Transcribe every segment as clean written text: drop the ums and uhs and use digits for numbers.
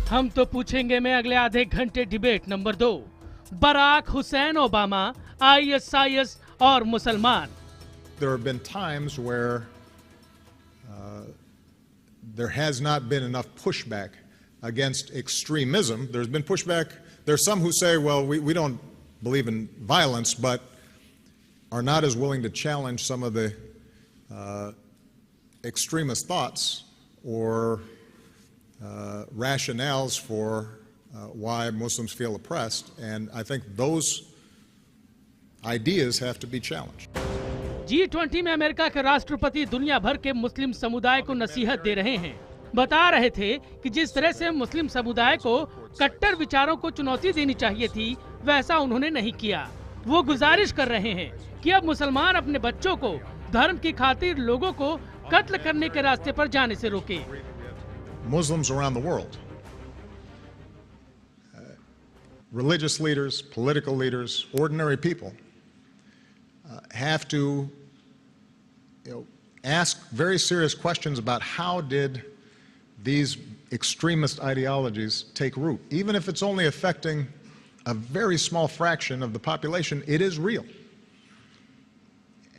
हम तो पूछेंगे में अगले आधे घंटे debate number 2, Barack Hussein Obama, ISIS और मुसलमान। There have been times where there has not been enough pushback against extremism. There's been pushback. There's some who say, well, we don't believe in violence, but are not as willing to challenge some of the extremist thoughts or rationales for why Muslims feel oppressed. And I think those ideas have to be challenged. G20 में America के राष्ट्रपति दुनिया भर के मुस्लिम समुदाय को नसीहत दे रहे हैं। बता रहे थे कि जिस तरह से मुस्लिम समुदाय को कट्टर विचारों को चुनौती देनी चाहिए थी, वैसा उन्होंने नहीं किया। वो गुजारिश कर रहे हैं कि अब मुसलमान अपने बच्चों को धर्म की खातिर लोगों को कत्ल करने के रास्ते पर जाने से रोके। Muslims around the world, religious leaders, political leaders, ordinary people have to, ask very serious questions about how did these extremist ideologies take root. Even if it's only affecting a very small fraction of the population, it is real.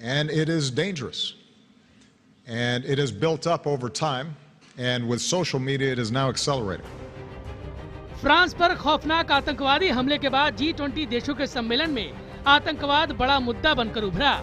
And it is dangerous. And it has built up over time. And with social media, it is now accelerating. France पर खौफनाक आतंकवादी हमले के बाद G20 देशों के सम्मेलन में आतंकवाद बड़ा मुद्दा बनकर उभरा।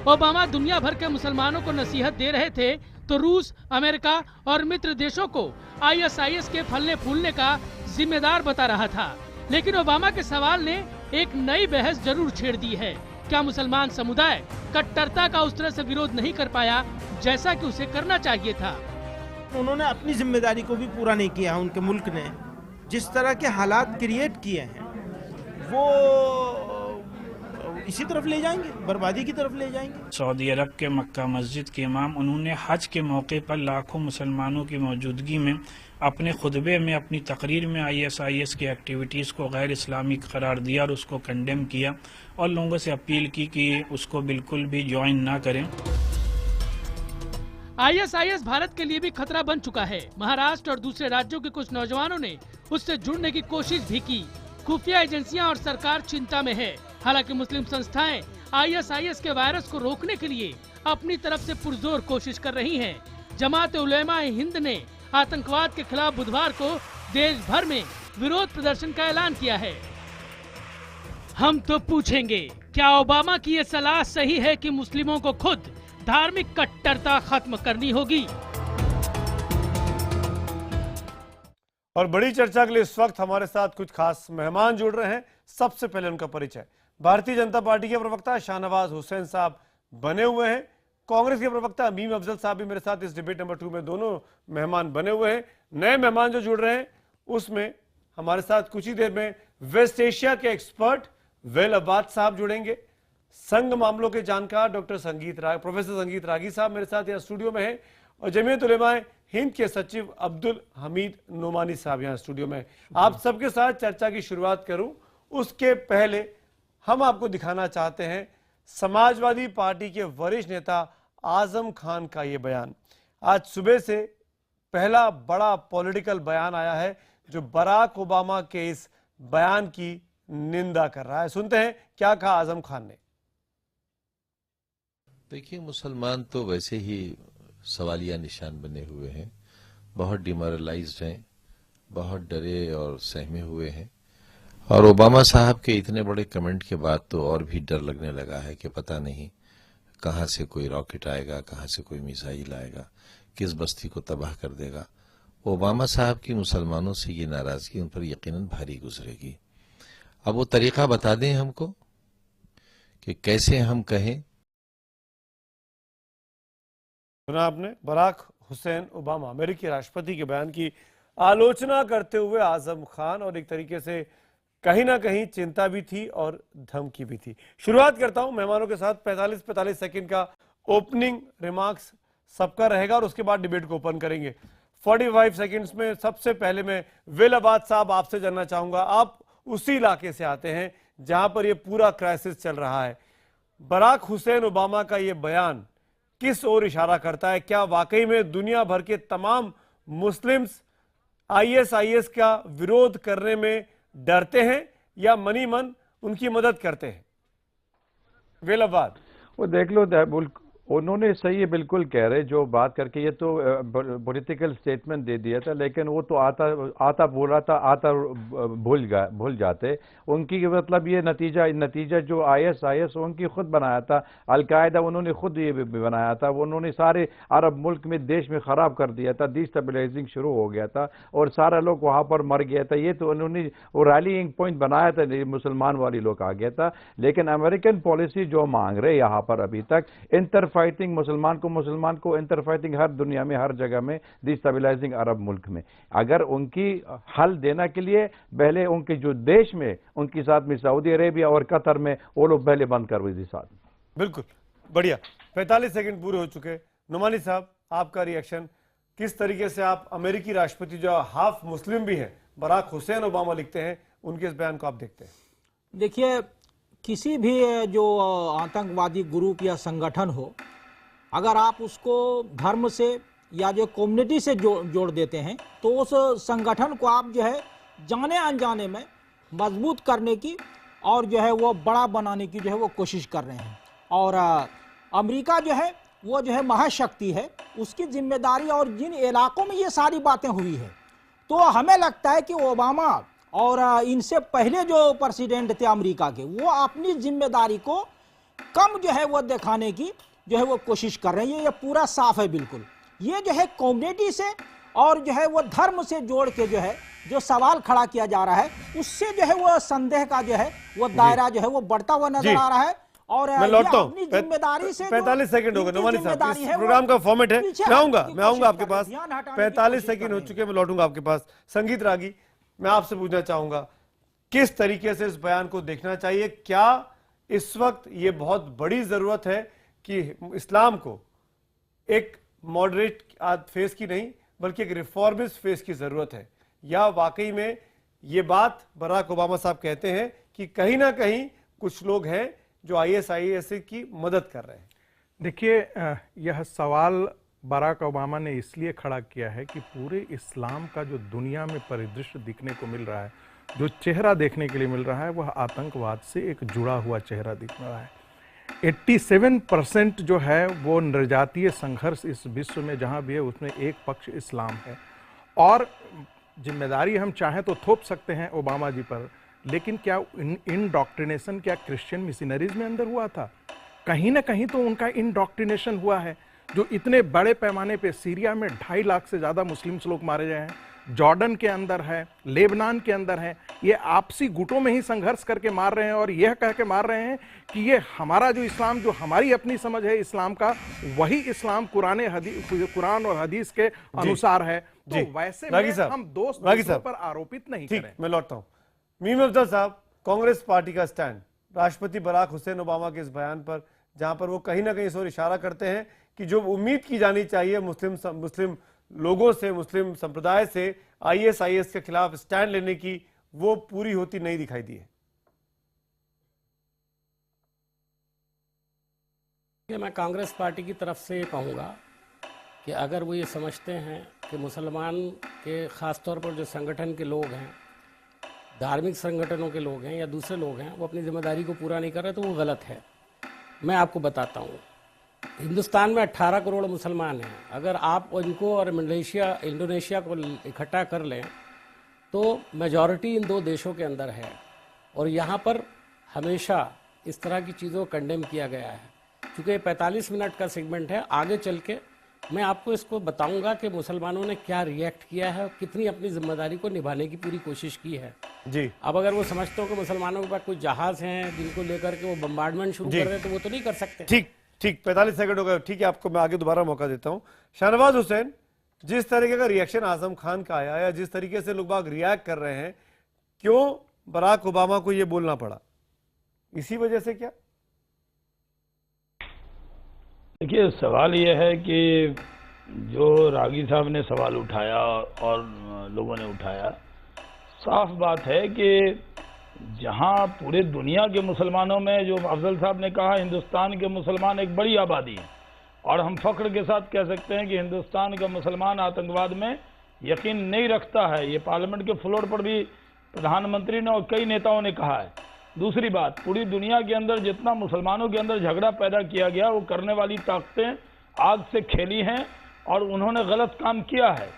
ओबामा दुनिया भर के मुसलमानों को नसीहत दे रहे थे तो रूस, अमेरिका और मित्र देशों को ISIS के फलने फूलने का जिम्मेदार बता रहा था। लेकिन ओबामा के सवाल ने एक नई बहस जरूर छेड़ दी है। क्या मुसलमान समुदाय कट्टरता का उस तरह से विरोध नहीं कर पाया जैसा कि उसे करना चाहिए था? उन्होंने अपनी जिम्मेदारी को भी पूरा नहीं किया। उनके मुल्क ने जिस तरह के हालात क्रिएट किए हैं, वो इसी तरफ ले जाएंगे, बर्बादी की तरफ ले जाएंगे। सऊदी अरब के मक्का मस्जिद के इमाम, उन्होंने हज के मौके पर लाखों मुसलमानों की मौजूदगी में अपने खुतबे में, अपनी तकरीर में ISIS की एक्टिविटीज़ को गैर इस्लामी करार दिया और उसको कंडेम किया और लोगों से अपील की कि उसको बिल्कुल भी ज्वाइन ना करें। ISIS भारत के लिए भी खतरा बन चुका है। महाराष्ट्र और दूसरे राज्यों के कुछ नौजवानों ने उससे जुड़ने की कोशिश भी की। खुफिया एजेंसियां और सरकार चिंता में है। हालांकि मुस्लिम संस्थाएं ISIS के वायरस को रोकने के लिए अपनी तरफ से पुरजोर कोशिश कर रही हैं। जमात उलेमा हिंद ने आतंकवाद के खिलाफ बुधवार को देश भर में विरोध प्रदर्शन का ऐलान किया है। हम तो पूछेंगे, क्या ओबामा की ये सलाह सही है कि मुस्लिमों को खुद धार्मिक कट्टरता खत्म करनी होगी? और बड़ी चर्चा के लिए इस वक्त हमारे साथ कुछ खास मेहमान जुड़ रहे हैं। सबसे पहले उनका परिचय। भारतीय जनता पार्टी के प्रवक्ता शाहनवाज हुसैन साहब बने हुए हैं। कांग्रेस के प्रवक्ता अमीम अफजल साहब भी मेरे साथ इस डिबेट नंबर 2 में दोनों मेहमान बने हुए हैं। नए मेहमान जो जुड़ रहे हैं उसमें हमारे साथ कुछ ही देर में वेस्ट एशिया के एक्सपर्ट वेल अब्बाद साहब जुड़ेंगे। संघ मामलों के जानकार प्रोफेसर संगीत रागी साहब मेरे साथ यहाँ स्टूडियो में हैं और जमीयत उलेमा हिंद के सचिव अब्दुल हमीद नोमानी साहब यहाँ स्टूडियो में। आप सबके साथ चर्चा की शुरुआत करूं उसके पहले हम आपको दिखाना चाहते हैं समाजवादी पार्टी के वरिष्ठ नेता आजम खान का ये बयान। आज सुबह से पहला बड़ा पॉलिटिकल बयान आया है जो बराक ओबामा के इस बयान की निंदा कर रहा है। सुनते हैं क्या कहा आजम खान ने। देखिए, मुसलमान तो वैसे ही सवालिया निशान बने हुए हैं, बहुत डिमोरलाइज्ड हैं, बहुत डरे और सहमे हुए हैं और ओबामा साहब के इतने बड़े कमेंट के बाद तो और भी डर लगने लगा है कि पता नहीं कहां से कोई रॉकेट आएगा, कहां से कोई मिसाइल आएगा, किस बस्ती को तबाह कर देगा। ओबामा साहब की मुसलमानों से ये नाराजगी उन पर यकीनन भारी गुजरेगी। अब वो तरीका बता दें हमको कि कैसे हम कहें। सुना आपने बराक हुसैन ओबामा अमेरिकी राष्ट्रपति के बयान की आलोचना करते हुए आजम खान, और एक तरीके से कहीं ना कहीं चिंता भी थी और धमकी भी थी। शुरुआत करता हूं मेहमानों के साथ। 45 सेकंड का ओपनिंग रिमार्क्स सबका रहेगा और उसके बाद डिबेट को ओपन करेंगे। 45 सेकंड्स में सबसे पहले मैं वेल अब्बाद साहब आपसे जानना चाहूंगा। आप उसी इलाके से आते हैं जहां पर यह पूरा क्राइसिस चल रहा है। बराक हुसैन ओबामा का यह बयान किस ओर इशारा करता है? क्या वाकई में दुनिया भर के तमाम मुस्लिम्स आईएसआईएस का विरोध करने में डरते हैं या मनी मन उनकी मदद करते हैं? वेलाबाद वो देख लो उन्होंने सही है, बिल्कुल कह रहे जो बात करके, ये तो पॉलिटिकल स्टेटमेंट दे दिया था, लेकिन वो तो आता बोल रहा था, आता भूल जाते। उनकी मतलब ये नतीजा जो आईएसआईएस उनकी खुद बनाया था, अलकायदा उन्होंने खुद ये बनाया था, उन्होंने सारे अरब मुल्क में देश में ख़राब कर दिया था, डिस्टेबलाइजिंग शुरू हो गया था और सारा लोग वहाँ पर मर गया था। ये तो उन्होंने वो रैलीइंग पॉइंट बनाया था, मुसलमान वाली लोग आ गया था। लेकिन अमेरिकन पॉलिसी जो मांग रहे यहाँ पर अभी तक, इंटर फाइटिंग मुसलमान को इंटर फाइटिंग हर दुनिया में, हर जगह में, डिस्टेबलाइजिंग अरब मुल्क में, अगर उनकी हल देने के लिए पहले उनके जो देश में उनके साथ में सऊदी अरेबिया और कतर में वो लोग पहले बंद कर हुई साथ। बिल्कुल बढ़िया। 45 सेकंड पूरे हो चुके। नुमानी साहब, आपका रिएक्शन, किस तरीके से आप अमेरिकी राष्ट्रपति जो हाफ मुस्लिम भी हैं, बराक हुसैन ओबामा लिखते हैं, उनके इस बयान को आप देखते हैं? देखिए, किसी भी जो आतंकवादी ग्रुप या संगठन हो, अगर आप उसको धर्म से या जो कम्युनिटी से जोड़ देते हैं तो उस संगठन को आप जो है जाने अनजाने में मजबूत करने की और जो है वो बड़ा बनाने की जो है वो कोशिश कर रहे हैं। और अमेरिका जो है वो जो है महाशक्ति है, उसकी जिम्मेदारी, और जिन इलाकों में ये सारी बातें हुई है, तो हमें लगता है कि ओबामा और इनसे पहले जो प्रेसिडेंट थे अमेरिका के, वो अपनी जिम्मेदारी को कम जो है वो दिखाने की जो है वो कोशिश कर रहे हैं। ये पूरा साफ है बिल्कुल। ये जो है कम्युनिटी से और जो है वो धर्म से जोड़ के जो है जो सवाल खड़ा किया जा रहा है, उससे जो है वो संदेह का जो है वो दायरा जो है वो बढ़ता हुआ नजर आ रहा है। और मैं लौटता हूं, अपनी जिम्मेदारी से 45 सेकंड हो गए नुमानी साहब, इस प्रोग्राम का फॉर्मेट है, मैं आऊंगा आपके पास। 45 सेकंड हो चुके, मैं लौटूंगा आपके पास। संगीत रागी, मैं आपसे पूछना चाहूंगा, किस तरीके से इस बयान को देखना चाहिए? क्या इस वक्त ये बहुत बड़ी जरूरत है कि इस्लाम को एक मॉडरेट फेस की नहीं बल्कि एक रिफॉर्मिस्ट फेस की जरूरत है, या वाकई में ये बात बराक ओबामा साहब कहते हैं कि कहीं ना कहीं कुछ लोग हैं जो आईएसआईएस की मदद कर रहे हैं? देखिए, यह सवाल बराक ओबामा ने इसलिए खड़ा किया है कि पूरे इस्लाम का जो दुनिया में परिदृश्य दिखने को मिल रहा है, जो चेहरा देखने के लिए मिल रहा है, वह आतंकवाद से एक जुड़ा हुआ चेहरा दिख रहा है। 87% जो है वो निर्जातीय संघर्ष इस विश्व में जहाँ भी है उसमें एक पक्ष इस्लाम है। और जिम्मेदारी हम चाहें तो थोप सकते हैं ओबामा जी पर, लेकिन क्या इंडॉक्ट्रिनेशन क्या क्रिश्चियन मिशनरीज में अंदर हुआ था? कहीं ना कहीं तो उनका इंडॉक्ट्रिनेशन हुआ है। जो इतने बड़े पैमाने पे सीरिया में 2.5 लाख से ज़्यादा मुस्लिम लोग मारे गए हैं, जॉर्डन के अंदर है, लेबनान के अंदर है, ये आपसी गुटों में ही संघर्ष करके मार रहे हैं और यह कह के मार रहे हैं कि ये हमारा जो इस्लाम, जो हमारी अपनी समझ है इस्लाम का, वही इस्लाम कुरान और हदीस के अनुसार है। तो वैसे में हम दोस्तों पर आरोपित नहीं करें। मैं लौटता हूँ। मीम अफजल साहब, कांग्रेस पार्टी का स्टैंड राष्ट्रपति बराक हुसैन ओबामा के इस बयान पर, जहां पर वो कहीं ना कहीं इस ओर इशारा करते हैं कि जो उम्मीद की जानी चाहिए मुस्लिम लोगों से, मुस्लिम संप्रदाय से आईएसआईएस के खिलाफ स्टैंड लेने की, वो पूरी होती नहीं दिखाई दी है। मैं कांग्रेस पार्टी की तरफ से ये कहूँगा कि अगर वो ये समझते हैं कि मुसलमान के ख़ास तौर पर जो संगठन के लोग हैं, धार्मिक संगठनों के लोग हैं या दूसरे लोग हैं, वो अपनी जिम्मेदारी को पूरा नहीं कर रहे, तो वो गलत है। मैं आपको बताता हूँ, हिंदुस्तान में 18 करोड़ मुसलमान हैं। अगर आप उनको और इंडोनेशिया को इकट्ठा कर लें तो मेजॉरिटी इन दो देशों के अंदर है, और यहाँ पर हमेशा इस तरह की चीज़ों को कंडेम किया गया है। चूँकि 45 मिनट का सेगमेंट है, आगे चल के मैं आपको इसको बताऊंगा कि मुसलमानों ने क्या रिएक्ट किया है, कितनी अपनी जिम्मेदारी को निभाने की पूरी कोशिश की है जी। अब अगर वो समझते हो कि मुसलमानों के पास कोई जहाज हैं जिनको लेकर के वो बम्बार्डमेंट शुरू कर रहे हैं, तो वो तो नहीं कर सकते। ठीक 45 सेकंड हो गए। ठीक है, आपको मैं आगे दोबारा मौका देता हूं। शाहनवाज हुसैन, जिस तरीके का रिएक्शन आजम खान का आया या जिस तरीके से लोग बाग रिएक्ट कर रहे हैं, क्यों बराक ओबामा को यह बोलना पड़ा? इसी वजह से क्या? देखिए, सवाल यह है कि जो रागी साहब ने सवाल उठाया और लोगों ने उठाया, साफ बात है कि जहां पूरे दुनिया के मुसलमानों में, जो अफजल साहब ने कहा, हिंदुस्तान के मुसलमान एक बड़ी आबादी है और हम फख्र के साथ कह सकते हैं कि हिंदुस्तान का मुसलमान आतंकवाद में यकीन नहीं रखता है। ये पार्लियामेंट के फ्लोर पर भी प्रधानमंत्री ने और कई नेताओं ने कहा है। दूसरी बात, पूरी दुनिया के अंदर जितना मुसलमानों के अंदर झगड़ा पैदा किया गया, वो करने वाली ताकतें आग से खेली हैं और उन्होंने गलत काम किया है।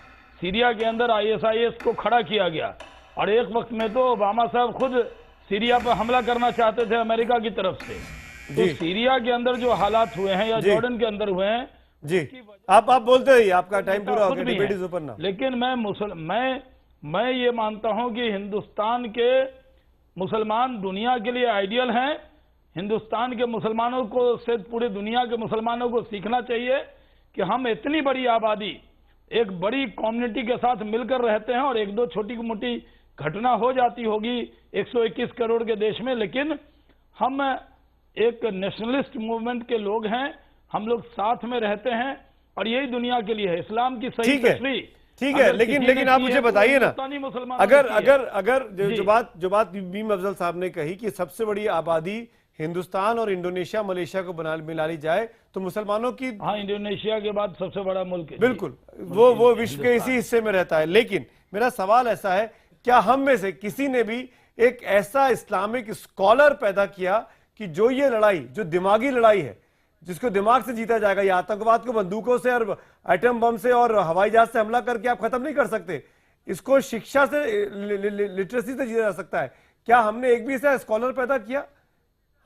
सीरिया के अंदर ISIS को खड़ा किया गया और एक वक्त में तो ओबामा साहब खुद सीरिया पर हमला करना चाहते थे अमेरिका की तरफ से। तो सीरिया के अंदर जो हालात हुए हैं या जॉर्डन के अंदर हुए हैं जी, आप बोलते रहिए, आपका टाइम पूरा हो गया, डिबेट इज ओपन नाउ। लेकिन मैं ये मानता हूं कि हिंदुस्तान के मुसलमान दुनिया के लिए आइडियल हैं। हिंदुस्तान के मुसलमानों को से पूरे दुनिया के मुसलमानों को सीखना चाहिए कि हम इतनी बड़ी आबादी एक बड़ी कम्युनिटी के साथ मिलकर रहते हैं और एक दो छोटी मोटी घटना हो जाती होगी 121 करोड़ के देश में, लेकिन हम एक नेशनलिस्ट मूवमेंट के लोग हैं, हम लोग साथ में रहते हैं और यही दुनिया के लिए है इस्लाम की सही तस्वीर। ठीक है, लेकिन आप मुझे बताइए ना, अगर जो बात बीम अफजल साहब ने कही कि सबसे बड़ी आबादी हिंदुस्तान और इंडोनेशिया मलेशिया को मिला ली जाए तो मुसलमानों की, हाँ, इंडोनेशिया के बाद सबसे बड़ा मुल्क है, बिल्कुल वो विश्व के इसी हिस्से में रहता है। लेकिन मेरा सवाल ऐसा है, क्या हम में से किसी ने भी एक ऐसा इस्लामिक स्कॉलर पैदा किया कि जो ये लड़ाई, जो दिमागी लड़ाई है, जिसको दिमाग से जीता जाएगा, या आतंकवाद को बंदूकों से और एटम बम से और हवाई जहाज से हमला करके आप खत्म नहीं कर सकते, इसको शिक्षा से, लिटरेसी से जीता जा सकता है। क्या हमने एक भी ऐसा स्कॉलर पैदा किया?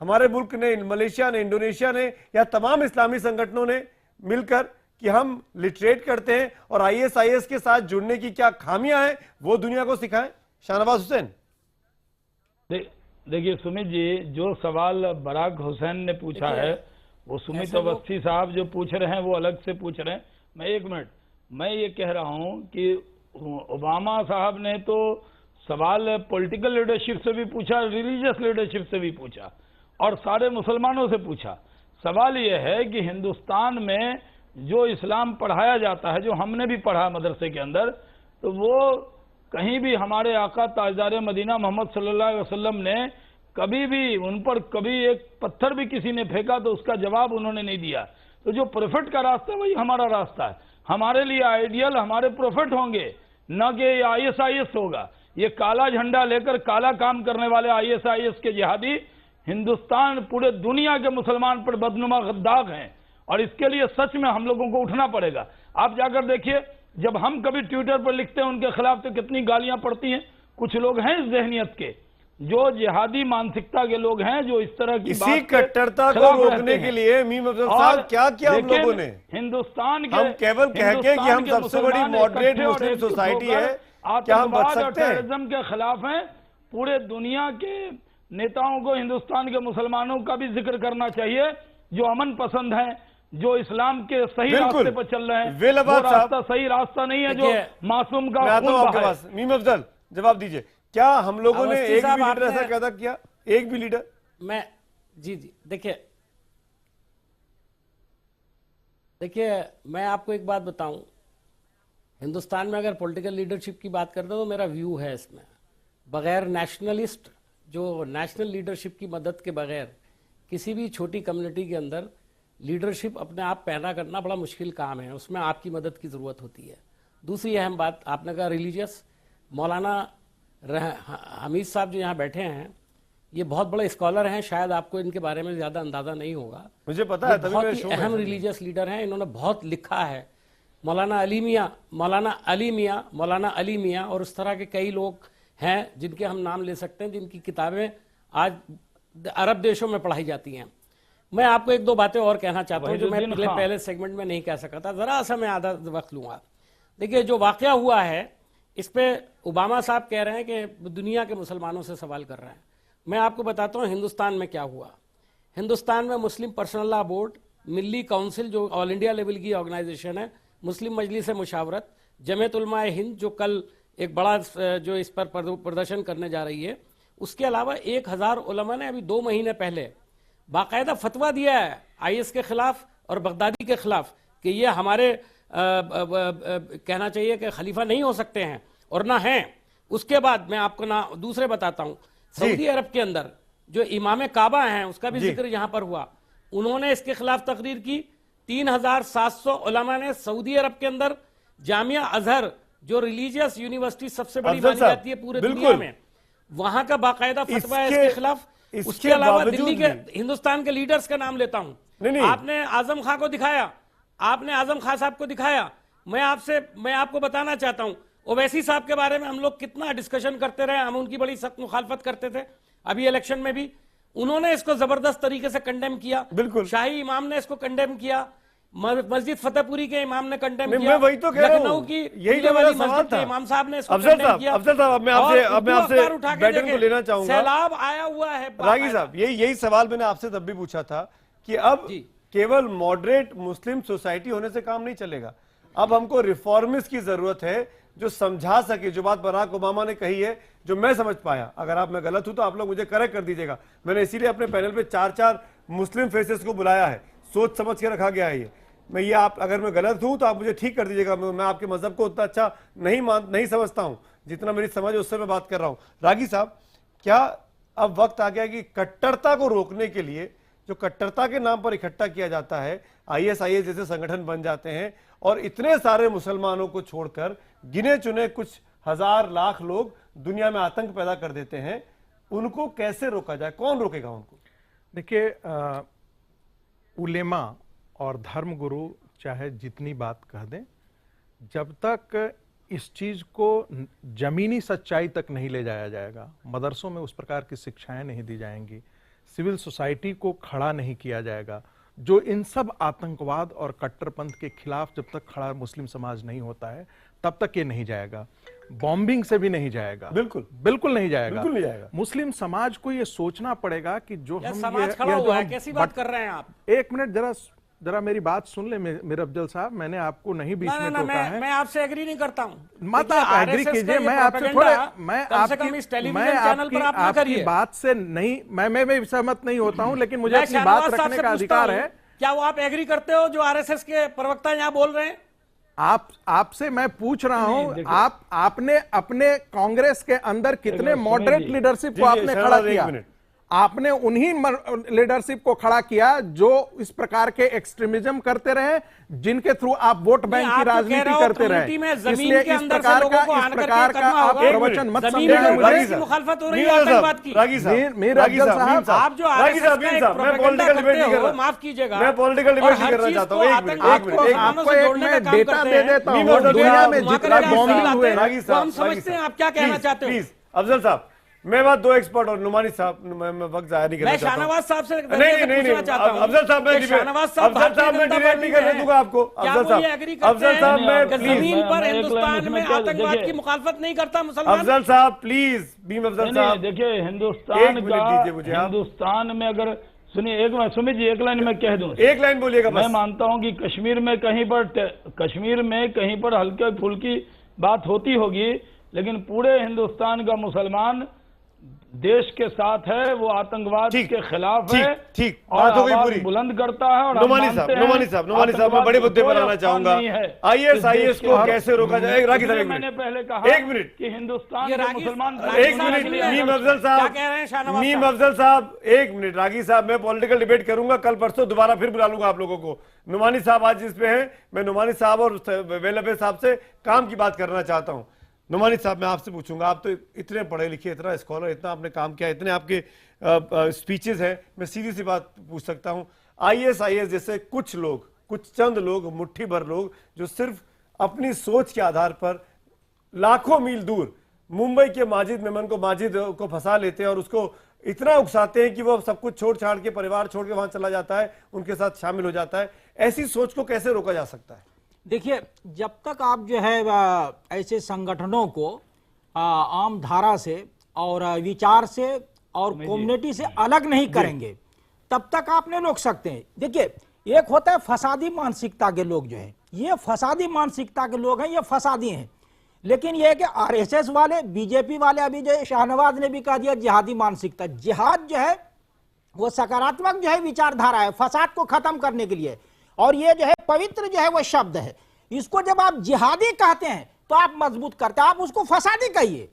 हमारे मुल्क ने, मलेशिया ने, इंडोनेशिया ने या तमाम इस्लामी संगठनों ने मिलकर कि हम लिटरेट करते हैं और ISIS के साथ जुड़ने की क्या खामियां हैं वो दुनिया को सिखाएं। शाहनवाज हुसैन, देखिए सुमित जी, जो सवाल बराक हुसैन ने पूछा है वो सुमित अवस्थी साहब जो पूछ रहे हैं वो अलग से पूछ रहे हैं। मैं एक मिनट, मैं ये कह रहा हूं कि ओबामा साहब ने तो सवाल पॉलिटिकल लीडरशिप से भी पूछा, रिलीजियस लीडरशिप से भी पूछा और सारे मुसलमानों से पूछा। सवाल ये है कि हिंदुस्तान में जो इस्लाम पढ़ाया जाता है, जो हमने भी पढ़ा मदरसे के अंदर, तो वो कहीं भी हमारे आका ताजदार मदीना मोहम्मद सल्लल्लाहु अलैहि वसल्लम ने कभी भी उन पर कभी एक पत्थर भी किसी ने फेंका तो उसका जवाब उन्होंने नहीं दिया। तो जो प्रोफेट का रास्ता है वही हमारा रास्ता है। हमारे लिए आइडियल हमारे प्रोफेट होंगे, न कि ISIS होगा। ये काला झंडा लेकर काला काम करने वाले ISIS के जिहादी हिंदुस्तान, पूरे दुनिया के मुसलमान पर बदनुमा दाग हैं और इसके लिए सच में हम लोगों को उठना पड़ेगा। आप जाकर देखिए, जब हम कभी ट्विटर पर लिखते हैं उनके खिलाफ तो कितनी गालियां पड़ती हैं। कुछ लोग हैं इस जहनियत के, जो जिहादी मानसिकता के लोग हैं, जो इस तरह की इसी कट्टरता को रोकने के लिए मीम अफजल साहब क्या किया हम लोगों ने? हिंदुस्तान के, हम केवल कह के कि हम सबसे बड़ी मॉडरेट मुस्लिम सोसाइटी है, क्या हम बच सकते हैं? टेररिज्म के खिलाफ हैं। पूरे दुनिया के नेताओं को हिंदुस्तान के मुसलमानों का भी जिक्र करना चाहिए, जो अमन पसंद हैं, जो इस्लाम के सही रास्ते पर चल रहे हैं। वो रास्ता सही रास्ता नहीं है जो मासूम का खून बहाए। मीम अफजल जवाब दीजिए, क्या हम लोगों ने एक भी लीडर ऐसा पैदा किया? एक भी लीडर? जी देखिए मैं आपको एक बात बताऊं, हिंदुस्तान में अगर पॉलिटिकल लीडरशिप की बात करते हैं तो मेरा व्यू है इसमें, बगैर नेशनलिस्ट, जो नेशनल लीडरशिप की मदद के बगैर किसी भी छोटी कम्युनिटी के अंदर लीडरशिप अपने आप पैदा करना बड़ा मुश्किल काम है, उसमें आपकी मदद की ज़रूरत होती है। दूसरी अहम बात, आपने कहा रिलीजियस, मौलाना हमीद साहब जो यहाँ बैठे हैं ये बहुत बड़े स्कॉलर हैं, शायद आपको इनके बारे में ज़्यादा अंदाज़ा नहीं होगा, मुझे पता है, बहुत ही अहम रिलीजियस लीडर हैं। इन्होंने बहुत लिखा है, मौलाना अली मियाँ और उस तरह के कई लोग हैं जिनके हम नाम ले सकते हैं, जिनकी किताबें आज अरब देशों में पढ़ाई जाती हैं। मैं आपको एक दो बातें और कहना चाहता हूं जो मैं पहले सेगमेंट में नहीं कह सका था, जरा सा मैं आधा वक्त लूंगा। देखिए जो वाकया हुआ है इस पे ओबामा साहब कह रहे हैं कि दुनिया के मुसलमानों से सवाल कर रहे हैं। मैं आपको बताता हूं हिंदुस्तान में क्या हुआ। हिंदुस्तान में मुस्लिम पर्सनल लॉ बोर्ड, मिल्ली काउंसिल जो ऑल इंडिया लेवल की ऑर्गेनाइजेशन है, मुस्लिम मजलिस मुशावरत, जमीयत उलमा हिंद जो कल एक बड़ा जो इस पर प्रदर्शन करने जा रही है, उसके अलावा 1000 उलमा ने अभी 2 महीने पहले बाकायदा फतवा दिया है IS के खिलाफ और बगदादी के खिलाफ कि ये हमारे कहना चाहिए कि खलीफा नहीं हो सकते हैं और ना हैं। उसके बाद मैं आपको ना दूसरे बताता हूं, सऊदी अरब के अंदर जो इमाम काबा हैं उसका भी जिक्र यहां पर हुआ, उन्होंने इसके खिलाफ तकरीर की। 3700 उलमा ने सऊदी अरब के अंदर जामिया अजहर जो रिलीजियस यूनिवर्सिटी सबसे बड़ी अफजल मानी साहब, जाती है पूरे बिल्कुल। दुनिया में, वहां का बाकायदा फतवा है इसके खिलाफ। उसके अलावा बावजूद दिल्ली के भी- हिंदुस्तान के लीडर्स का नाम लेता हूं, नहीं। आपने आजम खां को दिखाया, आपने आजम खां साहब को दिखाया। मैं आपको बताना चाहता हूं, ओवैसी साहब के बारे में हम लोग कितना डिस्कशन करते रहे, हम उनकी बड़ी सख्त मुखालफत करते थे। अभी इलेक्शन में भी उन्होंने इसको जबरदस्त तरीके से कंडेम किया, बिल्कुल। शाही इमाम ने इसको कंडेम किया, मस्जिद फतेहपुरी के इमाम ने कंडेम नहीं, किया, मैं वही तो कह रहा हूं। लखनऊ की यही तो टीले मेरा वाली सवाल मस्जिद था। के इमाम साहब ने इसको अफजल कंडेम साहब, किया। अफजल साहब, अब मैं और आपसे उर्दू अखबार उठा के बैटन को देखें, लेना चाहूंगा। सैलाब आया हुआ है। रागी साहब, यही सवाल मैंने आपसे तब भी पूछा था कि अब केवल मॉडरेट मुस्लिम सोसाइटी होने से काम नहीं चलेगा, अब हमको रिफॉर्मिस्ट की जरूरत है जो समझा सके। जो बात बराक ओबामा ने कही है, जो मैं समझ पाया, अगर आप मैं गलत हूं तो आप लोग मुझे करेक्ट कर दीजिएगा। मैंने इसीलिए अपने पैनल पे 4 मुस्लिम फेसेस को बुलाया है, सोच समझ के रखा गया है ये। मैं ये आप अगर मैं गलत हूं तो आप मुझे ठीक कर दीजिएगा। मैं आपके मजहब को उतना अच्छा नहीं समझता हूं जितना मेरी समझ है, उससे मैं बात कर रहा हूं। रागी साहब, क्या अब वक्त आ गया कि कट्टरता को रोकने के लिए जो कट्टरता के नाम पर इकट्ठा किया जाता है, ISIS जैसे संगठन बन जाते हैं और इतने सारे मुसलमानों को छोड़कर गिने चुने कुछ हजार लाख लोग दुनिया में आतंक पैदा कर देते हैं, उनको कैसे रोका जाए? कौन रोकेगा उनको? देखिए, उलेमा और धर्मगुरु चाहे जितनी बात कह दें, जब तक इस चीज को जमीनी सच्चाई तक नहीं ले जाया जाएगा, मदरसों में उस प्रकार की शिक्षाएं नहीं दी जाएंगी, सिविल सोसाइटी को खड़ा नहीं किया जाएगा, जो इन सब आतंकवाद और कट्टरपंथ के खिलाफ जब तक खड़ा मुस्लिम समाज नहीं होता है, तब तक ये नहीं जाएगा। बॉम्बिंग से भी नहीं जाएगा, बिल्कुल नहीं जाएगा, बिल्कुल नहीं जाएगा। मुस्लिम समाज को ये सोचना पड़ेगा कि जो हम समाज खड़ा हुआ है, कैसी बात कर रहे हैं आप? एक मिनट जरा मेरी बात सुन ले मेरे अफजल साहब, मैंने आपको नहीं बीच में टोका है। मैं आपसे एग्री नहीं करता हूं। मत आप एग्री कीजिए, मैं आपसे थोड़े आपकी बात से नहीं, मैं भी सहमत नहीं होता हूं, लेकिन मुझे अपनी बात रखने का अधिकार है। क्या वो आप एग्री करते हो जो RSS के प्रवक्ता यहाँ बोल रहे हैं? आपसे मैं पूछ रहा हूं, आपने अपने कांग्रेस के अंदर कितने मॉडरेट लीडरशिप को आपने खड़ा किया? आपने उन्हीं लीडरशिप को खड़ा किया जो इस प्रकार के एक्सट्रीमिज्म करते रहे, जिनके थ्रू आप वोट बैंक की राजनीति करते रहे। इसलिए इस प्रकार का आप प्रवचन मत समझिए मुझे। मुखालफत हो रही है आतंकवाद की। मीर अफजल साहब, आप जो माफ कीजिएगा, मैं पॉलिटिकल डिबेट नहीं करना चाहता हूं। आपको एक मैं डेटा दे देता हूं, दुनिया में जितना बॉम्बिंग हुए हम समझते हैं आप क्या कहना चाहते हो। अफजल साहब, मैं बात 2 एक्सपर्ट और नुमानी साहब, मैं वक्त जाया नहीं करना चाहता हूं। शाहनवाज साहब से नहीं अफजल साहब, मैं डिबेट नहीं करने दूंगा आपको। अफजल साहब, मैं जमीन पर हिंदुस्तान में आतंकवाद की मुखालफत नहीं करता मुसलमान। अफजल साहब प्लीज, भीम अफजल साहब, देखिए हिंदुस्तान में अगर सुनिए, सुमित जी, एक लाइन में कह दूं, एक लाइन बोलिएगा। मैं मानता हूं कि कश्मीर में कहीं पर हल्के फुल्की बात होती होगी, लेकिन पूरे हिंदुस्तान का मुसलमान देश के साथ है, वो आतंकवाद के खिलाफ है, ठीक और बात हो गई पूरी, बुलंद करता है। और नुमानी साहब, मैं बड़े मुद्दे पर आना चाहूंगा। ISIS को कैसे रोका जाए? रागी साहब, मैंने पहले कहा 1 मिनट कि हिंदुस्तान के मुसलमान, 1 मिनट, मीम अफजल साहब, 1 मिनट। रागी साहब, मैं पॉलिटिकल डिबेट करूंगा कल परसों, दोबारा फिर बुला लूंगा आप लोगों को। नुमानी साहब आज इस पे हैं, मैं नुमानी साहब और वेलफेयर साहब से काम की बात करना चाहता हूं। नुमानी साहब, मैं आपसे पूछूंगा, आप तो इतने पढ़े लिखे, इतना स्कॉलर, इतना आपने काम किया, इतने आपके स्पीचेस हैं, मैं सीधी सी बात पूछ सकता हूं, ISIS जैसे कुछ लोग, कुछ चंद लोग, मुट्ठी भर लोग, जो सिर्फ अपनी सोच के आधार पर लाखों मील दूर मुंबई के माजिद मेमन को फंसा लेते हैं और उसको इतना उकसाते हैं कि वो सब कुछ छोड़ छाड़ के, परिवार छोड़ के वहां चला जाता है, उनके साथ शामिल हो जाता है। ऐसी सोच को कैसे रोका जा सकता है? देखिए, जब तक आप जो है ऐसे संगठनों को आम धारा से और विचार से और कम्युनिटी से अलग नहीं करेंगे, तब तक आप नहीं रोक सकते हैं। देखिए, एक होता है फसादी मानसिकता के लोग, जो है ये फसादी मानसिकता के लोग हैं, ये फसादी हैं। लेकिन ये है कि RSS वाले, BJP वाले, अभी जो शाहनवाज ने भी कह दिया जिहादी मानसिकता। जिहाद जो है वो सकारात्मक जो है विचारधारा है फसाद को खत्म करने के लिए, और ये जो है पवित्र जो है वो शब्द है। इसको जब आप जिहादी कहते हैं तो आप मजबूत करते हैं, आप उसको फसादी कहिए।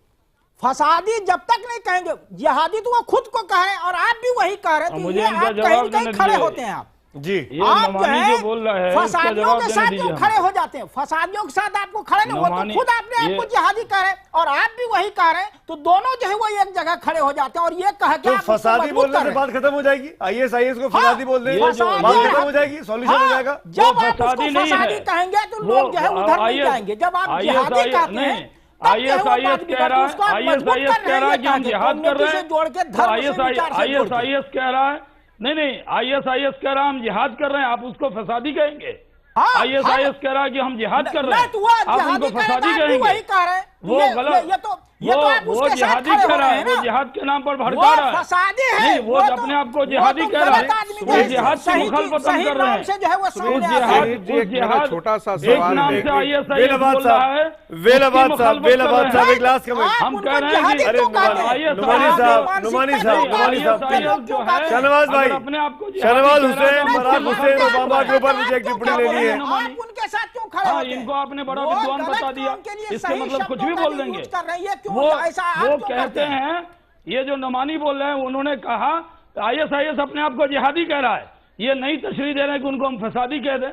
फसादी जब तक नहीं कहेंगे, जिहादी तो वो खुद को कहे और आप भी वही कह रहे हैं, तो ये आप कहीं खड़े होते हैं। आप जी ये नमानी जो बोल रहा है उसका फसादियों जवाब के देने साथ दीजिए क्यों हमें। खड़े हो जाते हैं? फसादियों के साथ आपको खड़े नहीं, वो तो नमानी- खुद अपने आप को जिहादी कह रहे हैं और आप भी वही कह रहे हैं, तो दोनों जो है वो एक जगह खड़े हो जाते हैं और ये कह के तो आप उसको फसादी मजबूत बोलने कर से रहे हैं। बात खत्म हो जाएगी? IAS को फसादी बोल दें, ये जो- बात खत्म हो जाएगी, सॉल्यूशन हो जाएगा। जब आप उसको फसादी नहीं फसादी है। कहेंगे तो वो लोग जो है उधर नहीं IAS जाएंगे। जब आप IAS जिहादी कहते हैं नहीं, तब जो है वो बात IAS कह रहा उसको आप है, मजबूत IAS कर कह रहा है कि हम ताकि जिहाद कर कम्युनिटी रहे से हैं, जोड़ के तो धर्म से विचार से जोड़ के। IAS कह रहा है नहीं IAS कह रहा है हम जिहाद कर रहे हैं, आप उसको फसादी कहेंगे? हाँ, IAS कह रहा है कि हम जिहाद कर रहे नहीं, हैं, तो वो आप जिहादी उनको कह रहे हैं, फसादी आप भी कहेंगे? वही कह रहे हैं। वो गलत, ये तो आप वो उसके साथ जिहादी खड़े कह हो रहा रहे है, हैं वो ना। जिहाद के नाम पर वो भड़का रहा है। फसादी है, नहीं, वो तो- अपने आप को वो जिहादी तो कह रहा गलत है, आदमी वो है। जिहाद की सही मुखालफत सही कर रहे नाम हैं। से जो है वो सामने जिहाद- आता है। उस जिहाद- छोटा सा एक सवाल नाम है। से IAS वेलाबाद बोल रहा है, वेलाबाद उसकी साहब, मुखालफत कर वेलाबाद रहे साहब, हैं। एक लास्ट कमेंट। आप हम उनको कह रहे हैं जिहादी कि अरे क्यों कहते हैं? IAS नुमानी साहब, आप नुमानी मानसिकता साहब, क्यों नुमानी कहते हैं? साहब, क्यों जो कहते हैं? शहनवाज भाई, अगर अपने आप को जिहादी शहनवाज कह रहा है, हुसैन, तो बराक उसकी हुसैन मुखालफत ओबामा कर के ऊपर रहे हैं। मुझे एक टिप्पणी लेनी है। आप उनके साथ क्यों खड़े हाँ, होते हैं? इनको आपने बड़ा वो विद्वान गलत बता दिया, काम के लिए इसके सही मतलब कुछ भी शब्दों का बोल भी देंगे। यूज कर रहे हैं। ये क्यों वो ऐसा आप वो क्यों कहते करते हैं? हैं, ये जो नमानी बोल रहे हैं, उन्होंने कहा IAS अपने आप को जिहादी कह रहा है, ये नई तशरीह दे रहे हैं कि उनको हम फसादी कह दें।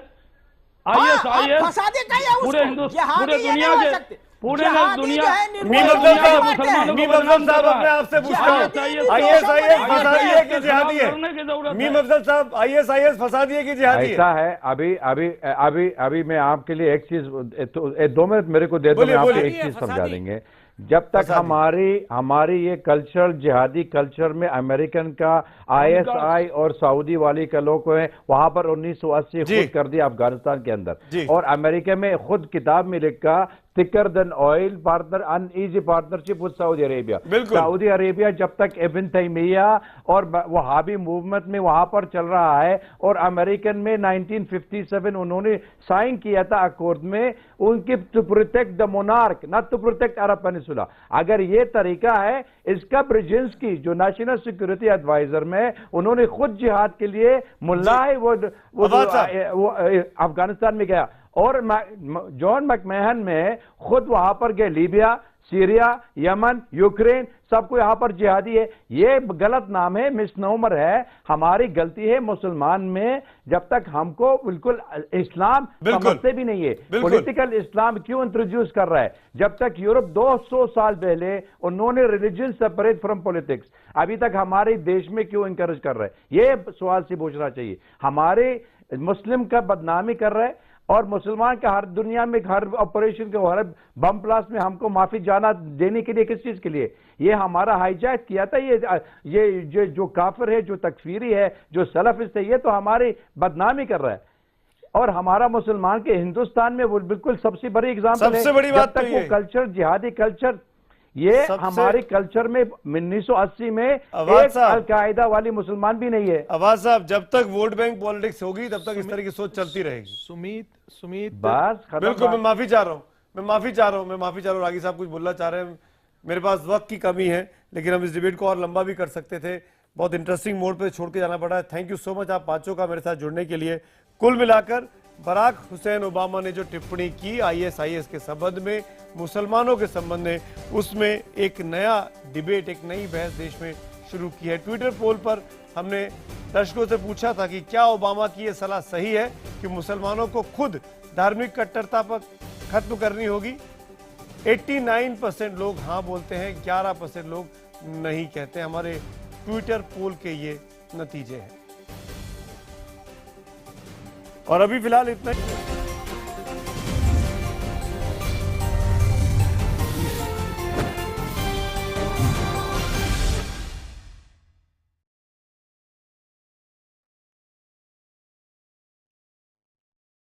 IAS आप फसादी कहिए उसको, पूरे हिंदुस्तान, जिहादी पूरे ये दुनिया नहीं हो के, सकते। पूरे जिहादी दुनिया, जो है मीम अफजल निर्मोही साहब, बातें हैं। मीम अफजल साहब, अपने आपसे पूछता हूँ, IAS फसादी है कि जिहादी है? करने की जरूरत मीम है। अफजल साहब, IAS फसादी है कि जिहादी है? ऐसा है, अभी मैं आपके लिए एक चीज, 2 मिनट मेरे को दे दो, बोलिए, मैं आपको बोलिए। एक चीज समझा देंगे। जब तक हमारी ये कल्चर, जिहादी कल्चर में अमेरिकन का ISI और सऊदी वाली का लोग हैं, वहां पर 1980 खुद कर दिया अफगानिस्तान के अंदर, और अमेरिका में खुद किताब में लिखा thicker than oil partner uneasy partnership with Saudi Arabia. Saudi Arabia जब तक इब्न तैमिया और वहाबी मूवमेंट में वहां पर चल रहा है, और अमेरिकन में 1957 उन्होंने साइन किया था अकॉर्ड में, उनकी to protect the monarch not to protect Arab peninsula. अगर ये तरीका है इसका, ब्रिजेंस्की जो नेशनल सिक्योरिटी एडवाइजर में, उन्होंने खुद जिहाद के लिए मुल्ला है, वो अफगानिस्तान में गया, और जॉन मैकमहन में खुद वहां पर गए, लीबिया, सीरिया, यमन, यूक्रेन, सबको यहां पर जिहादी है। ये गलत नाम है, मिसनोमर है, हमारी गलती है मुसलमान में। जब तक हमको बिल्कुल इस्लाम समझते भी नहीं है, पॉलिटिकल इस्लाम क्यों इंट्रोड्यूस कर रहा है? जब तक यूरोप 200 साल पहले उन्होंने रिलीजन सेपरेट फ्रॉम पॉलिटिक्स, अभी तक हमारे देश में क्यों इंकरेज कर रहा है? ये सवाल से पूछना चाहिए। हमारे मुस्लिम का बदनामी कर रहा है, और मुसलमान का हर दुनिया में हर ऑपरेशन के, हर बम ब्लास्ट में हमको माफी जाना देने के लिए, किस चीज के लिए? ये हमारा हाईजैक किया था, ये जो काफिर है, जो तकफीरी है, जो सलफिस्ट है, ये तो हमारी बदनामी कर रहा है। और हमारा मुसलमान के हिंदुस्तान में वो बिल्कुल सबसे बड़ी एग्जाम्पल है। सबसे बड़ी बात तक वो कल्चर, जिहादी कल्चर, ये हमारे कल्चर में 1980 में एक अलकायदा वाली मुसलमान भी नहीं है। आवाज साहब, जब तक वोट बैंक पॉलिटिक्स होगी तब तक इस तरह की सोच चलती रहेगी। सुमित बस बिल्कुल, मैं माफी चाह रहा हूँ, रागी साहब कुछ बोलना चाह रहे हैं। मेरे पास वक्त की कमी है, लेकिन हम इस डिबेट को और लंबा भी कर सकते थे। बहुत इंटरेस्टिंग मोड पे छोड़ के जाना पड़ा है। थैंक यू सो मच आप पांचों का मेरे साथ जुड़ने के लिए। कुल मिलाकर बराक हुसैन ओबामा ने जो टिप्पणी की IAS के संबंध में, मुसलमानों के संबंध में, उसमें एक नया डिबेट, एक नई बहस देश में शुरू की है। ट्विटर पोल पर हमने दर्शकों से पूछा था कि क्या ओबामा की यह सलाह सही है कि मुसलमानों को खुद धार्मिक कट्टरता पर खत्म करनी होगी। 89% लोग हाँ बोलते हैं, 11% लोग नहीं कहते। हमारे ट्विटर पोल के ये नतीजे हैं। और अभी फिलहाल इतना ही।